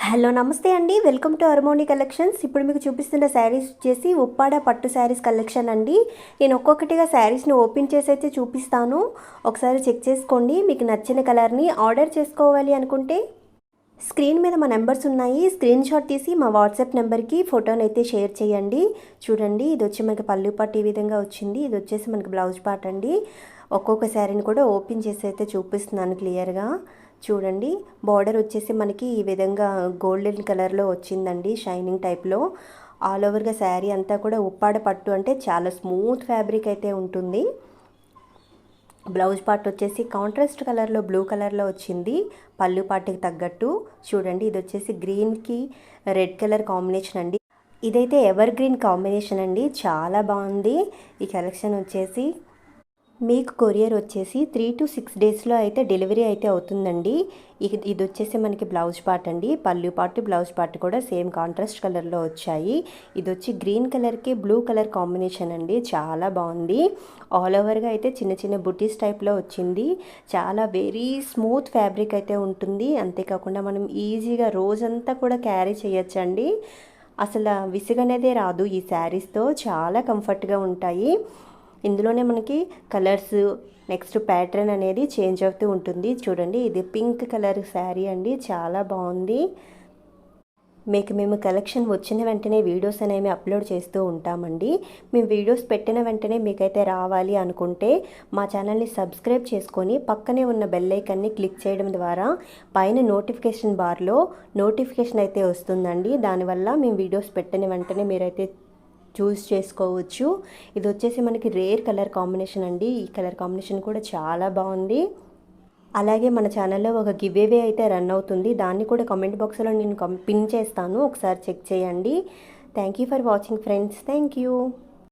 Hello నమస్తే అండి, welcome to అర్మోనీ collections. ఇప్పుడు మీకు చూపిస్తున్న శారీస్ వచ్చేసి ఉప్పాడ పట్టు శారీస్ కలెక్షన్ అండి. నేను ఒక్కొక్కటిగా శారీస్ని ఓపెన్ చేసి అయితే చూపిస్తాను, ఒకసారి చెక్ చేసుకోండి. మీకు నచ్చిన కలర్ని ఆర్డర్ చేసుకోవాలి అనుకుంటే స్క్రీన్ మీద మా నెంబర్స్ ఉన్నాయి, స్క్రీన్ షాట్ తీసి మా వాట్సాప్ నెంబర్కి ఫోటోని అయితే షేర్ చేయండి. చూడండి, ఇది వచ్చి మనకి పళ్ళు పాటు ఈ విధంగా వచ్చింది. ఇది వచ్చేసి మనకి బ్లౌజ్ పార్ట్ అండి. ఒక్కొక్క శారీని కూడా ఓపెన్ చేసి అయితే చూపిస్తున్నాను క్లియర్గా. చూడండి, బార్డర్ వచ్చేసి మనకి ఈ విధంగా గోల్డెన్ కలర్లో వచ్చిందండి, షైనింగ్ టైప్లో. ఆల్ ఓవర్గా శారీ అంతా కూడా ఉప్పాడ పట్టు అంటే చాలా స్మూత్ ఫ్యాబ్రిక్ అయితే ఉంటుంది. బ్లౌజ్ పార్ట్ వచ్చేసి కాంట్రాస్ట్ కలర్లో బ్లూ కలర్లో వచ్చింది, పళ్ళు పార్ట్కి తగ్గట్టు. చూడండి, ఇది వచ్చేసి గ్రీన్కి రెడ్ కలర్ కాంబినేషన్ అండి. ఇదైతే ఎవర్ గ్రీన్ కాంబినేషన్ అండి, చాలా బాగుంది ఈ కలెక్షన్ వచ్చేసి. మీకు కొరియర్ వచ్చేసి 3 to 6 డేస్లో అయితే డెలివరీ అయితే అవుతుందండి. ఇది వచ్చేసి మనకి బ్లౌజ్ పార్ట్ అండి. పళ్ళు పార్ట్ బ్లౌజ్ పార్ట్ కూడా సేమ్ కాంట్రాస్ట్ కలర్లో వచ్చాయి. ఇది వచ్చి గ్రీన్ కలర్కి బ్లూ కలర్ కాంబినేషన్ అండి, చాలా బాగుంది. ఆల్ ఓవర్గా అయితే చిన్న చిన్న బుటీస్ టైప్లో వచ్చింది. చాలా వెరీ స్మూత్ ఫ్యాబ్రిక్ అయితే ఉంటుంది. అంతేకాకుండా మనం ఈజీగా రోజంతా కూడా క్యారీ చేయొచ్చండి. అసలు విసుగనేదే రాదు ఈ శారీస్తో, చాలా కంఫర్ట్గా ఉంటాయి. ఇందులోనే మనకి కలర్స్ నెక్స్ట్ ప్యాటర్న్ అనేది చేంజ్ అవుతూ ఉంటుంది. చూడండి, ఇది పింక్ కలర్ శారీ అండి, చాలా బాగుంది. మేము కలెక్షన్ వచ్చిన వెంటనే వీడియోస్ అనేవి అప్లోడ్ చేస్తూ ఉంటామండి. మేము వీడియోస్ పెట్టిన వెంటనే మీకైతే రావాలి అనుకుంటే మా ఛానల్ని సబ్స్క్రైబ్ చేసుకొని పక్కనే ఉన్న బెల్ ఐకాన్ని క్లిక్ చేయడం ద్వారా పైన నోటిఫికేషన్ బార్లో నోటిఫికేషన్ అయితే వస్తుందండి. దానివల్ల మేము వీడియోస్ పెట్టిన వెంటనే మీరైతే చూస్ చేసుకోవచ్చు. ఇది వచ్చేసి మనకి రేర్ కలర్ కాంబినేషన్ అండి. ఈ కలర్ కాంబినేషన్ కూడా చాలా బాగుంది. అలాగే మన ఛానల్లో ఒక గివ్ అవే అయితే రన్ అవుతుంది, దాన్ని కూడా కామెంట్ బాక్స్లో నేను పిన్ చేస్తాను, ఒకసారి చెక్ చేయండి. Thank you for watching friends, thank you.